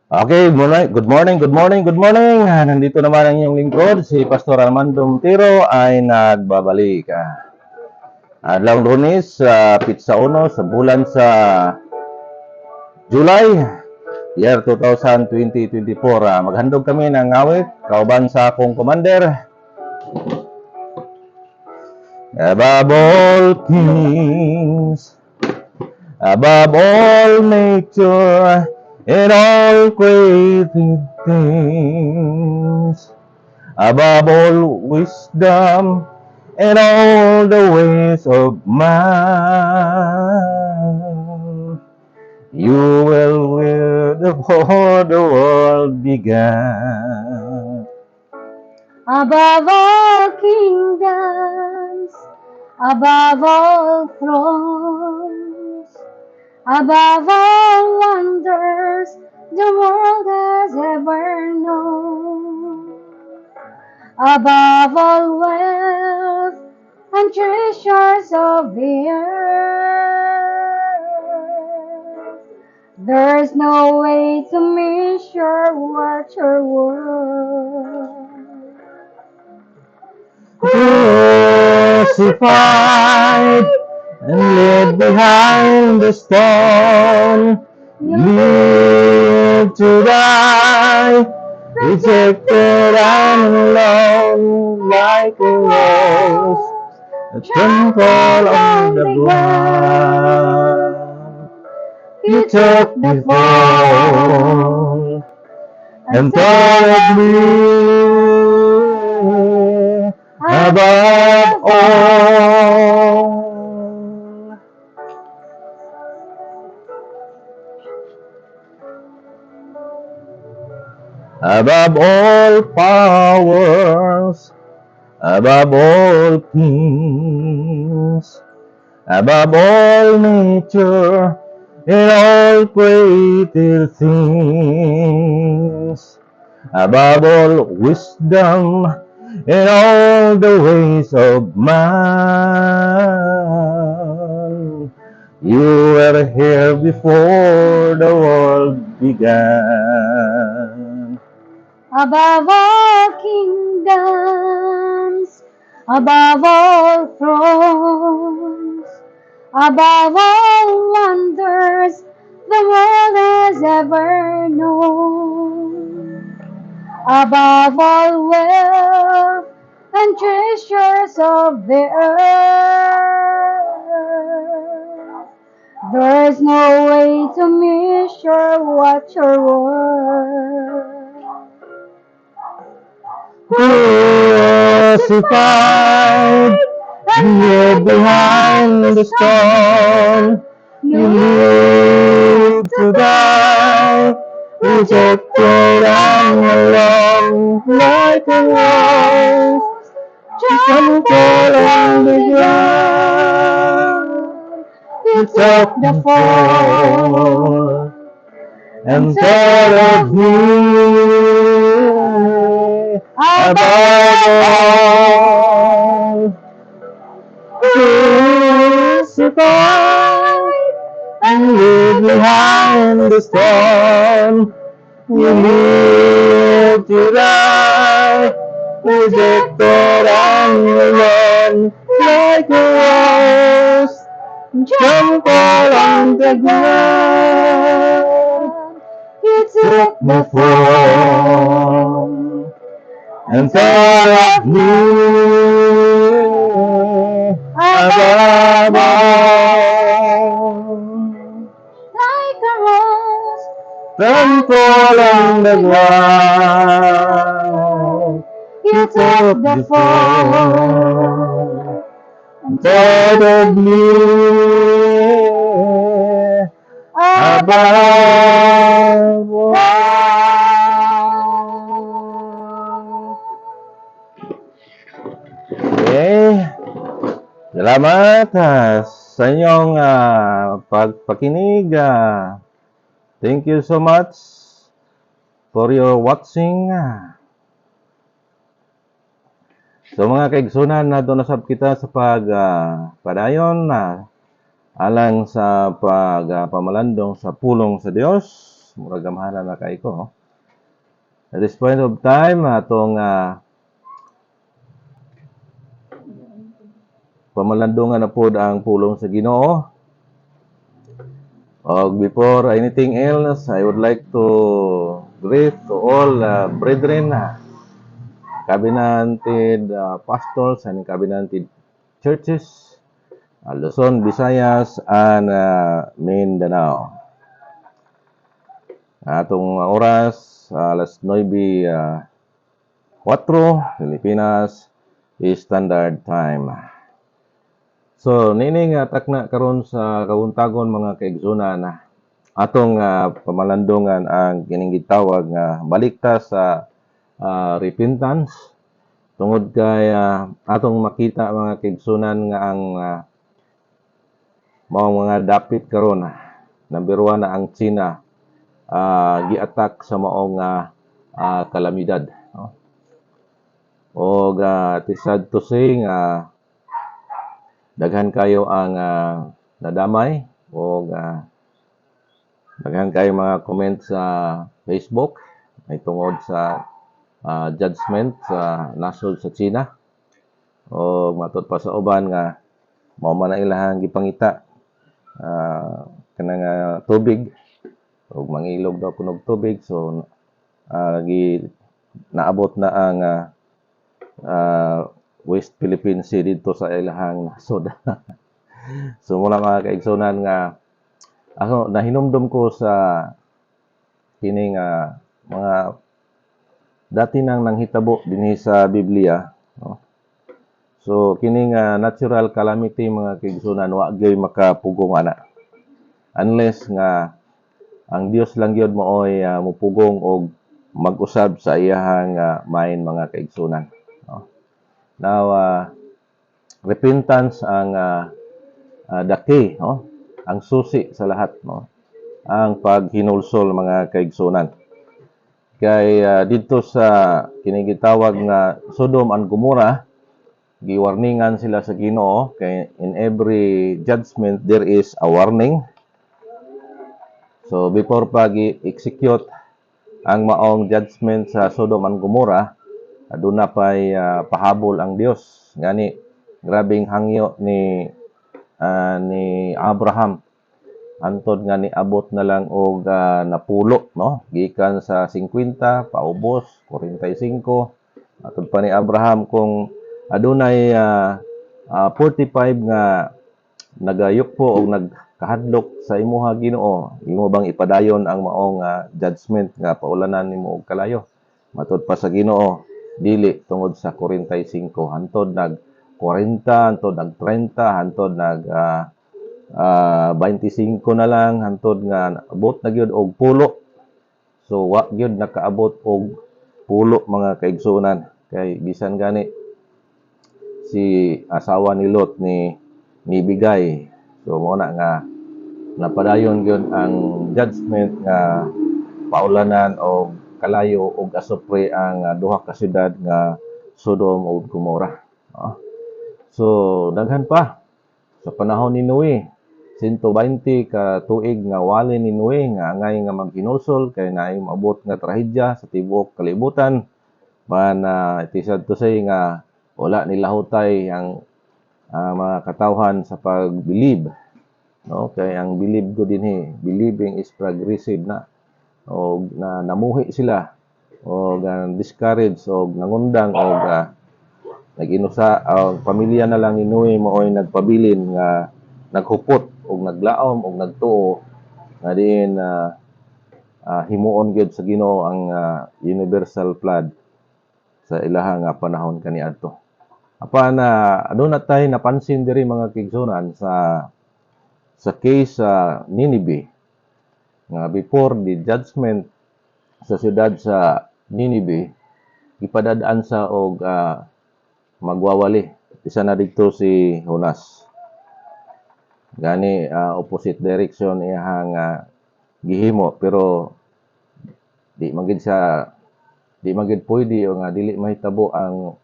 Okay, good morning, good morning. Nandito naman ang inyong lingkod, si Pastor Armando Montero ay nagbabalik. Adlaw Lunes, Pizza Uno, sa bulan sa July, year 2024. Maghandog kami ng awit, kauban sa akong commander. Above all things, above all nature, in all created things, above all wisdom and all the ways of man, you will will before the world began. Above all kingdoms, above all thrones, above all wonders the world has ever known, above all wealth and treasures of the earth, there's no way to measure what you're worth. Crucified and laid behind the stone, lived to die, rejected and alone, like a rose, a trample on the ground. You took the fall and thought of me above all. Above all powers, above all kings, above all nature, in all created things, above all wisdom, in all the ways of man, you were here before the world began. Above all kingdoms, above all thrones, above all wonders the world has ever known, above all wealth and treasures of the earth, there's no way to measure what you're worth. Crucified and laid behind the stone, you lived to die, rejected and alone, like a rose, trampled on the ground. You took the fall and thought of me above all. Crucified and laid behind the stone, you lived to die, rejected and alone, like a rose, trampled on the ground. You took the fall and thought of me above all. Like a rose, Trampled on the ground, you took the fall and thought of me above all. Okay. Salamat sa inyong pagpakinig. Thank you so much for your watching. So mga kaigsunan, na donasab kita sa padayon alang sa pamalandong sa pulong sa Dios. mura gamhanan na kay ko. No? At this point of time, atong pamalandungan na po ang pulong sa Ginoo. Before anything else, I would like to greet to all brethren, covenanted pastors and covenanted churches, Luzon, Visayas, and Mindanao. Atong oras, alas 9:04, Pilipinas, Standard Time. So, nining takna karon sa kawuntagon mga kaigsunan, atong pamalandungan ang kining gitawag nga balikta sa repentance tungod kay atong makita mga kaigsunan nga ang mga dapit karon. Number 1 na ang China gi-attack sa maong kalamidad. No? O sad to say nga daghan kayo ang nadamay o daghan kayo mga comment sa Facebook ay tungod sa judgment sa nasod sa China o matud pa sa uban nga mao man ang ilahang gipangita kanang tubig o mangilog daw kunog tubig so naabot na ang West Philippine Sea dito sa ilahang nasod. So muna mga kaigsunan nga ako nahinumdum ko sa kining mga dati nang nanghitabo dinhi sa Biblia, no? So kining natural calamity mga kaigsunan wa gyud makapugong ana unless nga ang Dios lang gyud mooy mupugong og mag-usab sa iyahang main mga kaigsunan. No? Now, repentance ang daki, no? Ang susi sa lahat, no? Ang paghinulsol mga kaigsunan. Kay dito sa kinigitawag nga Sodom and Gomorrah, giwarningan sila sa Ginoo kay in every judgment there is a warning. So before pag-execute ang maong judgment sa Sodom and Gomorrah, aduna pay pahabol ang Dios ngani grabing hangyo ni Abraham antod nga ni abot na lang og napulo, no, gikan sa 50 paubos 45 atod pa ni Abraham kung adunay 45 nga nagayukpo og nagkahadlok sa imuha Ginoo, imo bang ipadayon ang maong judgment nga paulanan nimo og kalayo? Matud pa sa Ginoo dili tungod sa 45 hantod nag 40 hantod nag 30 hantod nag 25 na lang hantod nga abot na gyud og pulo. So wa gyud nakaabot og pulo mga kaigsunan kay bisan gani si asawa ni Lot ni bigay. So mo na nga napadayon gyud ang judgment nga paulanan og kalayo og asupre ang duha ka syudad nga Sodom ug Gomorrah. So daghan pa sa panahon ni Noe 120 ka tuig nga wali ni Noe nga angay nga maghinulsol kay naay maabot nga trahedya sa tibuok kalibutan man itisad to say nga wala nilahutay ang mga katawhan sa pag-believe, no? Kay ang believe ko dinhi, believing is progressive na o na namuhi sila o discourage o nangundang o nag-inusa ang pamilya na lang ni Noe mooy nagpabilin nga naghupot o naglaom o nagtuo nga diin himuon gyud sa Ginoo ang universal flood sa ilahang panahon kaniadto. Apan aduna tay napansin diri mga kaigsunan sa case sa Ninive nga before the judgment sa siyudad sa Ninive ipadadaan sa og magwawali. Isa na dito si Jonas. Gani opposite direction iyang gihimo pero di magid pwede o nga dili mahitabo ang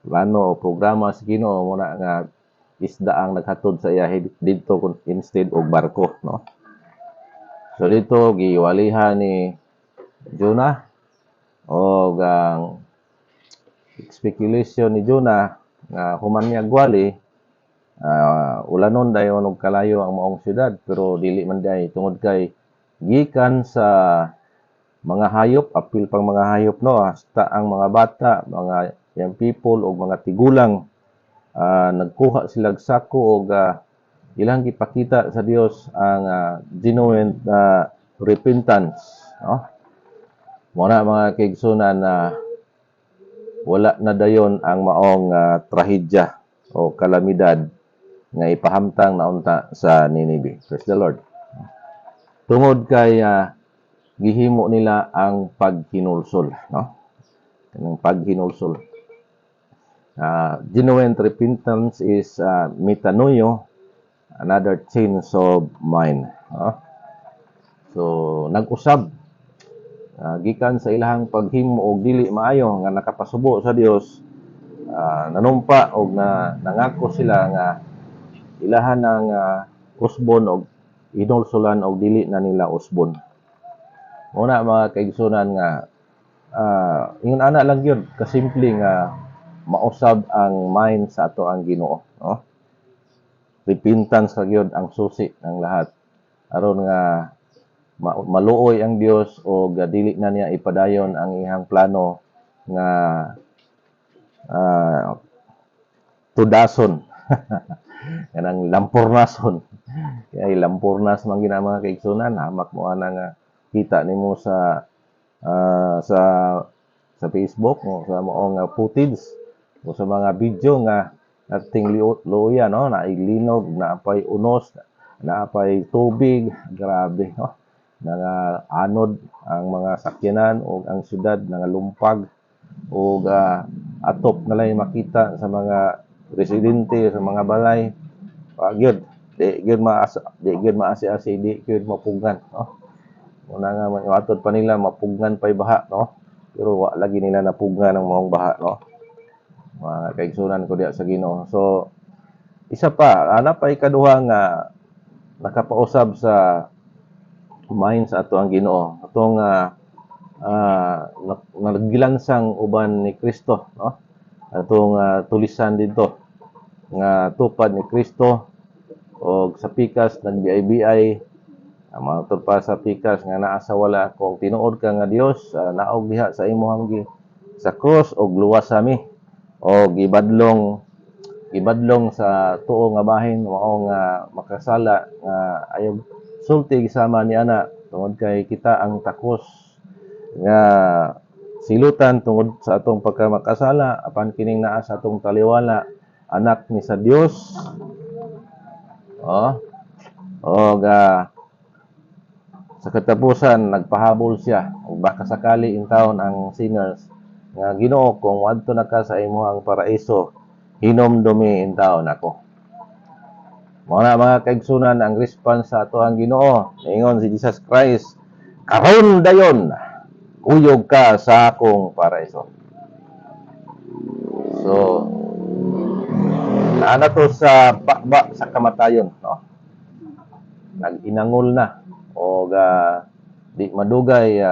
plano o programa sa Ginoo muna nga isda ang naghatod sa iya didto instead og barko, no? So dito giwalihan ni Jonah o ang speculation ni Jonah nga human niya gwali ulanon dayon og kalayo ang maong syudad pero dili man day tungod kay gikan sa mga hayop, apil pang mga hayop no, hasta ang mga bata, mga young people o mga tigulang nagkuha sila og sako og ilang gipakita sa Dios ang genuine repentance, no? Muna mga kaigsunan na wala na dayon ang maong trahedya o kalamidad nga ipahamtang naunta sa Ninive. Praise the Lord. Tungod kay gihimo nila ang paghinulsol, no? Kanang paghinulsol. Genuine repentance is metanoia, another change of mind. So, nag-usab gikan sa ilahang paghimo og dili maayo nga nakapasubo sa Dios, nanumpa og nangako sila nga ilahan ang usbon og hinulsolan og dili na nila usbon. Muna mga kaigsunan nga ingon ana lang yun kasimple nga mausab ang mind sa ato ang Ginoo, no? Repentance ra gyud ang susi ng lahat aron nga maluoy ang Dios o dili na niya ipadayon ang iyang plano nga tudason kanang lampurnason kay lampurnas man gina mga kaigsunan hamak mo ana nga kita nimo sa Facebook o sa maong footage o sa mga video nga ating luya, no, nailinog, naapay unos, naapay tubig, grabe, no? Nga anod ang mga sakyanan o ang syudad nga lumpag o atop na lang makita sa mga residente sa mga balay. Gyud, di gyud maasi-asi, di gyud mapugan, no? Una nga matod pa nila mapugan pay baha, no? Pero wa lagi nila napugan ang maong baha, no? Mga kaigsunan ko diya sa Ginoo. So isa pa, ana pa ikaduha nga nakapausab sa mind sa ato ang Ginoo. Atong naggilansang uban ni Kristo, no? Atong tulisan dito nga tupad ni Kristo og sa pikas nagbiay-biay matod pa sa pikas nga naa sa wala kung tinuod ka nga Dios naog diha sa imong sa cross og luwas sami og gibadlong sa tuo nga bahin mao nga makasala nga ayaw sulti gisama ni ana tungod kay kita ang takos nga silutan tungod sa atong pagkamakasala apan kining naa sa atong taliwala anak ni sa Dios og sa katapusan nagpahabol siya ug baka sakali intawon ang sinners nga Ginoo kung wadto na ka sa imong paraiso hinomdumi intawon ako. Mga kaigsunan ang response sa ato ang Ginoo ingon si Jesus Christ karon dayon uyog ka sa akong paraiso. So naana to sa bakba sa kamatayon, no? Nag-inangol na o di madugay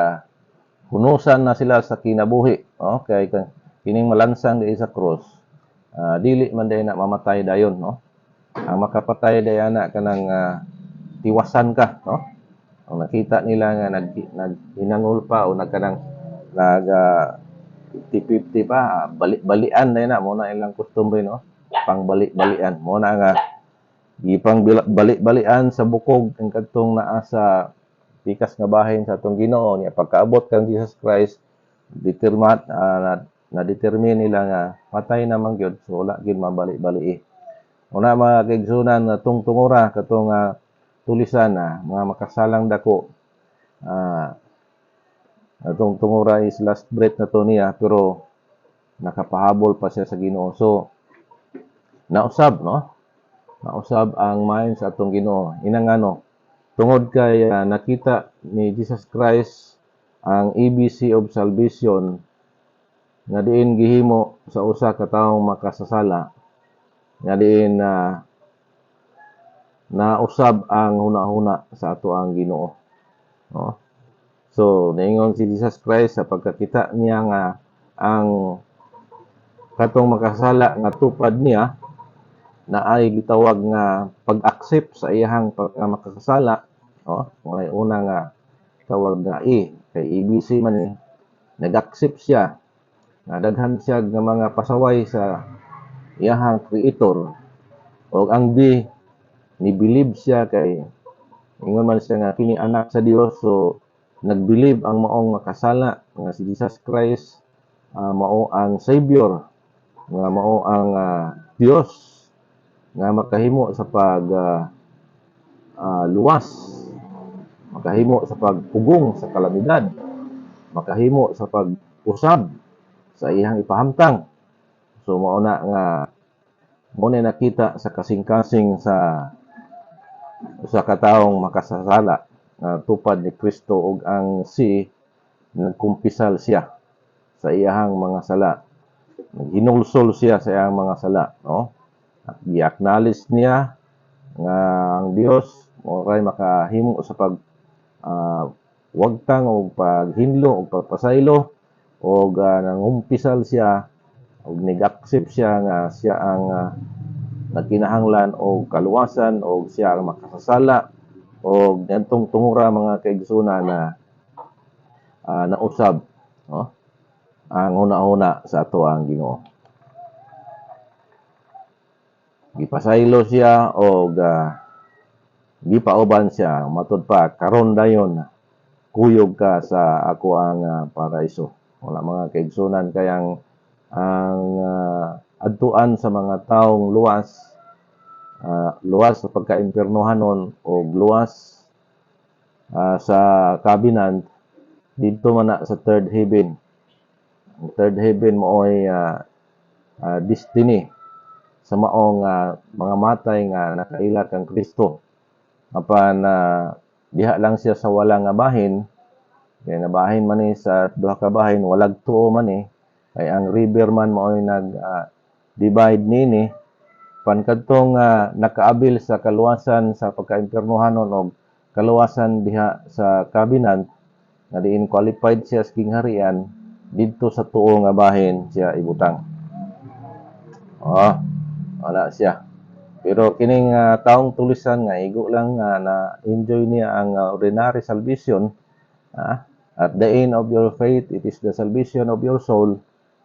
hunusan na sila sa kinabuhi, no? Kay kining malansang di sa cross dili man day na mamatay dayon, no? Ang makapatay dayon na kanang tiwasan ka, no? Ang nakita nila nga nag-inangol pa o nagkanang 50-50 pa balian day na mo na ilang customary, no? Pang balian mo na nga ipang balik-balian sa bukog ang kadtong naa sa pikas nga bahin sa atong Ginoo niya pagkaabot kang Jesus Christ na-determine nila nga patay na man gyud so wala gyud mabalik-bali. Una mga kaigsunan nga tungtungura katong tulisan mga makasalang dako atong tungura is last breath na to niya pero nakapahabol pa siya sa Ginoo. So nausab, no? Nausab ang mind sa atong Ginoo. Inangano tungod kay nakita ni Jesus Christ ang ABC of salvation nga diin gihimo sa usa ka taong makasasala nga diin nausab ang hunahuna sa ato ang Ginoo. No? So, naingon si Jesus Christ sa pagkakita niya nga ang katong makasala nga tupad niya na ay gitawag nga pag-accept sa iyang makasala. No? May una nga tawag nga kay ABC man nag-accept siya na daghan siya nga mga pasaway sa iyang creator o ang B ni-believe siya kay ingon man siya nga kini anak sa Dios, so nag-believe ang maong makasala nga si Jesus Christ mao ang Savior, nga mao ang Dios nga makahimo sa pag luwas, makahimo sa pagpugong sa kalamidad, makahimo sa pag-usab sa iyang ipahamtang. So mao na nga mo na nakita sa kasing-kasing sa usa ka taong makasasala nga tupad ni Kristo ug ang nagkumpisal siya sa iyang mga sala. Hinulsol siya sa iyang mga sala, no? At i-acknowledge niya nga ang Dios moray makahimo sa pag wagtang o paghinlo o pagpasaylo o nangumpisal siya o nag-accept siya nga siya ang nagkinahanglan o kaluwasan o siya ang makasasala o gantong tungura mga kaigsunan na nausab, no? Ang una-una sa ato ang Ginoo. Gipasaylo siya o gipauban siya matud pa karon dayon kuyog ka sa ako ang paraiso. Wala mga kaigsunan kayang ang adtuan sa mga taong luwas sa pagka-impiernohanon o luwas sa kabinan dito man na sa third heaven. Ang third heaven mo ay destiny sa maong mga matay nga nakaila kang Kristo. Apan diha lang siya sa walang bahin, kaya nabahin man sa duha ka bahin, walag tuo man kay ang river man mo ay divide nini pankadtong nakaabil sa kaluwasan sa pagka-impiernohanon o kaluwasan diha sa kabinan nga diin qualified siya sa kingharian didto sa tuo nga bahin siya ibutang. Wala siya. Pero kining taong tulisan nga igo lang na enjoy niya ang ordinary salvation. At the end of your faith, it is the salvation of your soul.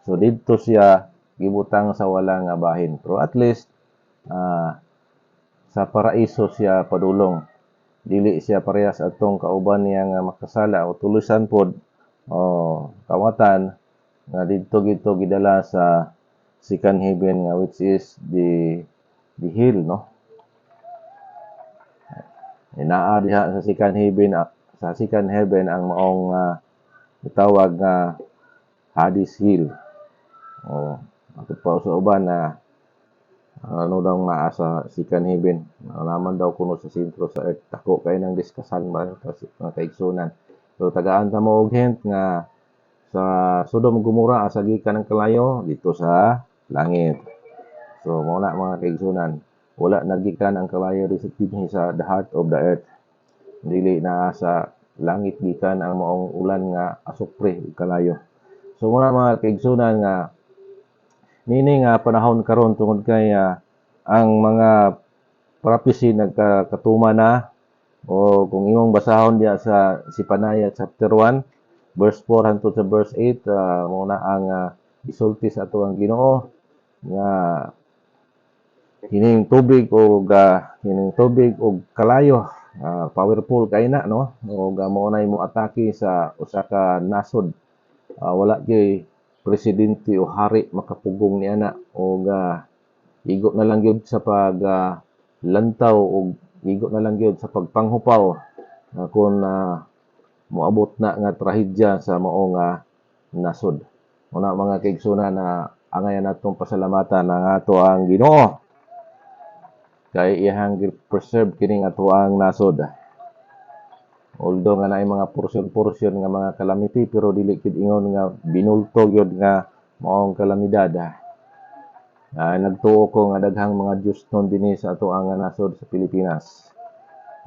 So didto siya gibutang sa wala nga bahin. Pero at least sa paraiso siya padulong. Dili siya parehas atong kauban niya nga makasala o tulusan pod o kawatan nga didto gito gidala sa second heaven nga which is the hell, no? Naa diha sa second heaven ang maong itawag nga Hades Hill. Ato pa sa uban ano daw naa sa second heaven. Naman daw kuno sa sentro sa earth. Tako kay nang diskasan ba mga kaigsunan. So tagaan ta mo og hint nga sa Sodom Gomora asa gikan ang kalayo dito sa langit. So mao na mga kaigsunan. Wala nagikan ang kalayo sa dinhi sa the heart of the earth. Dili na sa langit gikan ang maong ulan nga asupre ug kalayo. So muna mga kaigsunan nga nini nga panahon karon tungod kay ang mga prophecy nagkatuma na o kung imong basahon diya sa Sipanaya chapter 1 verse 4 hangtod sa verse 8 muna ang isulti sa ato ang Ginoo nga hining tubig og kalayo powerful kay na, no? O mao nay mo atake sa usa ka nasod. Wala kay presidente o hari makapugong niana o igo na lang gyud sa pag lantaw o igo na lang gyud sa pagpanghupaw kung moabot na nga trahedya sa maong nasod. Una mga kaigsunan na angayan natong pasalamatan ang ato ang Ginoo kay iyang preserve kining ato ang nasod. Although nga naay mga portion nga mga calamity pero dili gid ingon nga binulto gyud nga maong kalamidad. Nagtuo ko nga daghang mga Diyos nun dinhi sa ato ang nasod sa Pilipinas.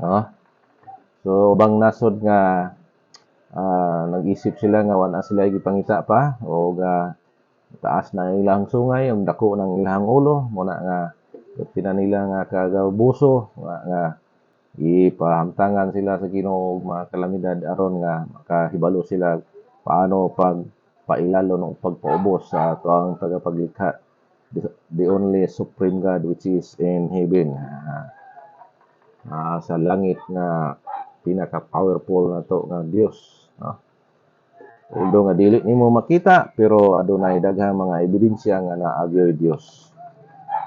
No? So ubang nasod nga nag-isip sila nga wala sila gipangita pa o taas na ilang sungay, ang dako ng ilang ulo, muna nga nila nga kagabuso, nga ipahamtangan sila sa Ginoo og mga kalamidad aron nga makahibalo sila paano pailalo ng pagpaubos sa tuang tagapaglikha, the only supreme God which is in heaven, sa langit nga pinaka-powerful na to nga Dios, no? Although nga dili nimo makita pero adunay daghang mga ebidensya nga naagyoy Dios.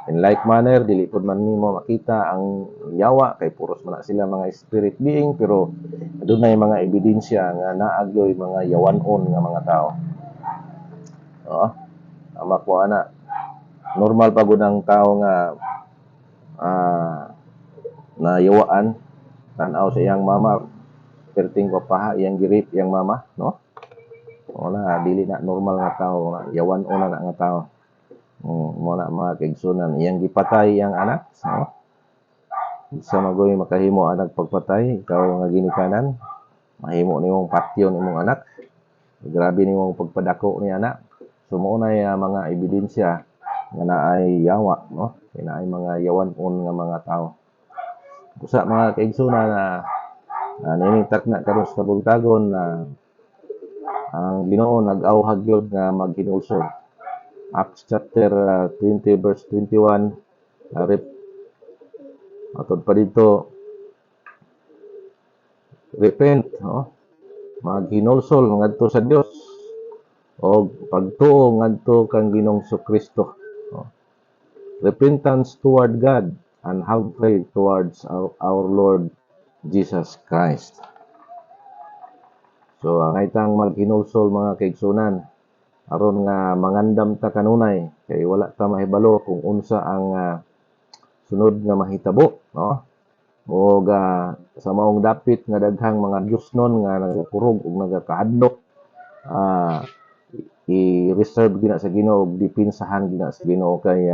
In like manner, dili pud man nimo makita ang yawa kay puros man na sila mga spirit being, pero adunay mga ebidensya nga naagyoy mga yawanon nga mga tao. Oo. Makuha na. Normal pa gud ang tao nga na yawaan tan-aw sa iyang mama, perting ko paha iyang girip iyang mama, no? Wala, dili na normal nga tao, yawan una na nga tao. Muna mga kaigsunan, iyang gipatay iyang anak, no? Sa magoy makahimo anak pagpatay, ikaw nga ginikanan, mahimo nimong patyon imong anak, grabe nimong pagpadako ni anak. So maunay mga ebidensya nga naay yawa, no? Kaya naay mga yawan-on nga mga tao. Usa mga kaigsunan na ninitak na karon sa kabugtagon na ang Ginoo nag-awhag gyud nga maghinulsol. Acts chapter 20 verse 21, atod pa dito, repent, no? Maghinulsol ngadto sa Dios o pagtuo ngadto kang Ginoong Kristo, no? Repentance toward God and have faith towards our Lord Jesus Christ. So itang maghinulsol mga kaigsunan aron nga mangandam ta kanunay kay wala ta mahibalo kung unsa ang sunod nga mahitabo, no? O sa maong dapit nga daghang mga Diosnon nga nagakurog ug nagakahadlok, i-reserve gina sa Ginoo ug dipinsahan gina sa Ginoo kay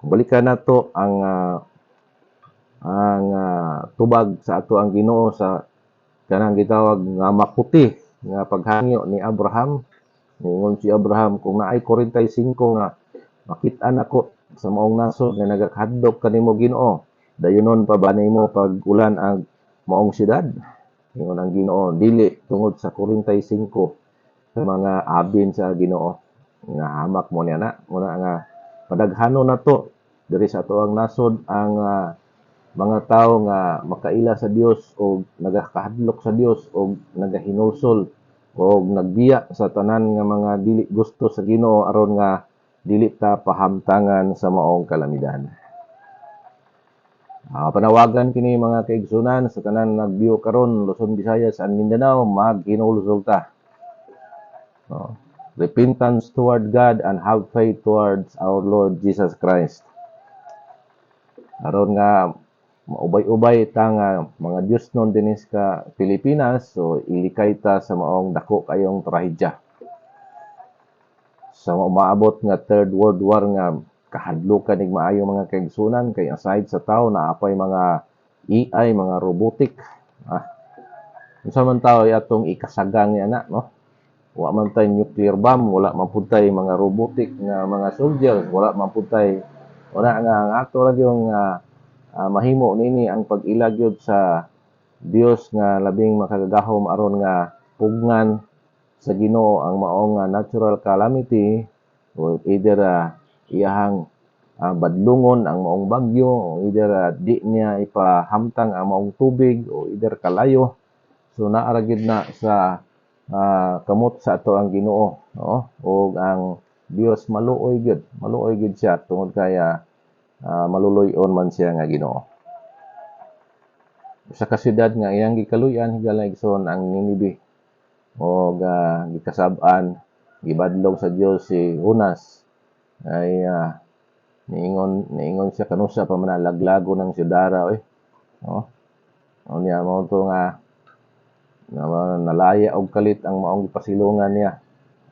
balikan nato ang tubag sa ato ang Ginoo sa kanang gitawag nga maputi nga paghangyo ni Abraham. Ningon si Abraham, kung naay 45 nga makit-an ako sa maong nasod nga nagakahadlok kanimo Ginoo, dayonon pa ba nimo pag-ulan ang maong syudad? Ingon ang Ginoo, dili tungod sa 45 sa mga abin sa Ginoo nga hamak mo niya na. Muna nga padaghanon na to diri sa ato ang nasod ang mga tao nga makaila sa Dios o nagakahadlok sa Dios o nagahinulsol o nagbiya sa tanan nga mga dili gusto sa Ginoo aron nga dili ta pahamtangan sa maong kalamidad. Panawagan kini mga kaigsunan sa tanan nagbiyo karon Luzon, Visayas and Mindanao, maghinulsol ta. No? Repentance toward God and have faith towards our Lord Jesus Christ. Aron nga maubay-ubay ta nga mga Dios non dinis ka Pilipinas, so ilikay ta sa maong dako kayong trahedya. Sa maabot nga Third World War nga kahadlokan nig maayo mga kaigsunan kay aside sa tao naapay mga AI, mga robotic. Unsa man tao atong ikasagang ni ana, no? Wa man tay nuclear bomb, wala man pud tay mga robotic nga mga soldiers, wala man pud tay wala nga ang ato ra yung mahimo nini ang pag-ilag yun sa Dios nga labing makagagahom aron nga pugngan sa Ginoo ang maong natural calamity o either iyahang badlungon ang maong bagyo o either di niya ipahamtang ang maong tubig o either kalayo. So naaragid na sa kamot sa ato ang Ginoo, no? O ang Dios maluoy gid siya tungod kaya maluloy-on man siya nga Ginoo. Sa kasyudad nga iyang gikaluyan higala igsoon ang Ninibe o gikasab-an gibadlong sa Dios si Jonas ay niingon siya kanusa pa man laglago ng syudara no? Niya mo to nga nalaya og kalit ang maong gipasilungan niya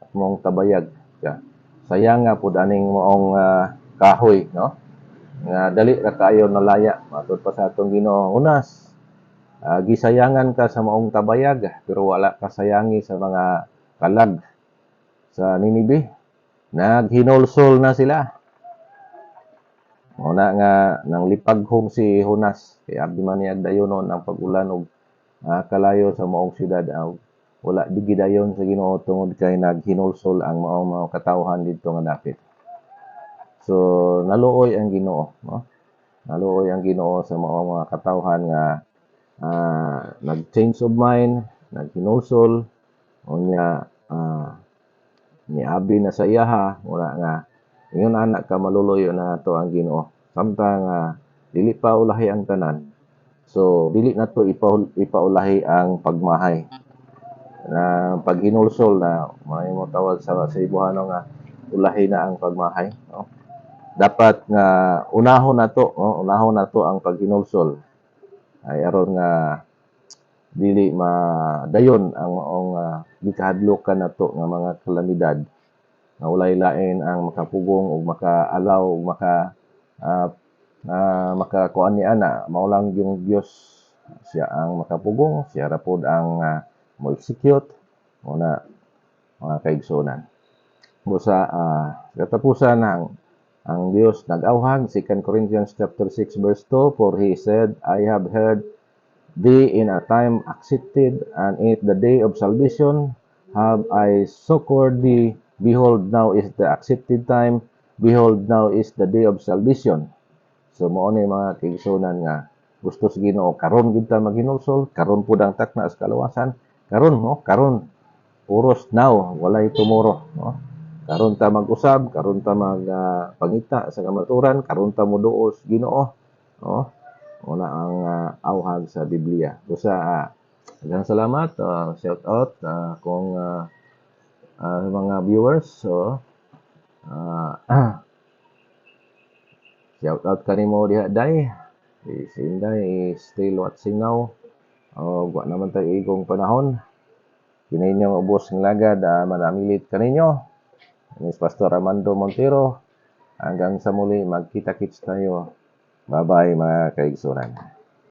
at maong tabayag siya. Sayang nga pud aning maong kahoy, no? Nga dali ra kayo nalaya matud pa sa atong Ginoo. Unas gisayangan ka sa maong tabayag pero wala ka sayangi sa mga kalag sa Ninibe. Naghinulsol na sila. Una nga nang lipaghong si Jonas kay abdi man niya dayonon ang pag-ulan og kalayo sa maong syudad. Wala di gidayon sa Ginoo tungod kay naghinulsol ang maong mga katawhan didto nga dapit. So naluoy ang Ginoo, no? Naluoy ang Ginoo sa maong mga katawhan nga nag-change of mind, naghinulsol, unya niabi na sa iyaha, wala nga ingon anak ka maluloyo na to ang Ginoo. Samtang dili pa ulahi ang tanan. So dili na to ipaulahi ang pagmahay. Na paghinulsol na may mo tawag sa ibuhano nga ulahi na ang pagmahay, no? Dapat nga unahon na to, no? Unahon na to ang paghinulsol. Ay aron nga dili madayon ang maong gikahadlokan nato nga mga kalamidad nga walay lain ang makapugong ug makaalaw ug makakuan ni ana mao lang yung Dios siya ang makapugong, siya ra pod ang mo execute muna mga kaigsunan. Busa katapusan ang Dios nag-awhag 2 Corinthians chapter 6 verse 2, for he said, I have heard thee in a time accepted, and in the day of salvation have I succored thee. Behold, now is the accepted time. Behold, now is the day of salvation. So, mao ni mga kaigsunan nga gusto sa Ginoo karon gid ta maghinulsol, karon pud ang takna sa kalawasan, karon no, karon puros now, walay tomorrow, no. Karon ta mag-usab, karon ta pangita sa kamaturan, karon ta moduos Ginoo, no. Wala ang awhag sa Biblia. Busa daghang salamat, shout out kung mga viewers. So shout out kanimo diha day. Si Inday is still watching now. Wa naman tayo igong panahon. Kininyo ubos ng lagad, manamilit kaninyo. Ini si Pastor Armando Montero. Hanggang sa muli, magkita-kits tayo. Bye-bye mga kaigsunan.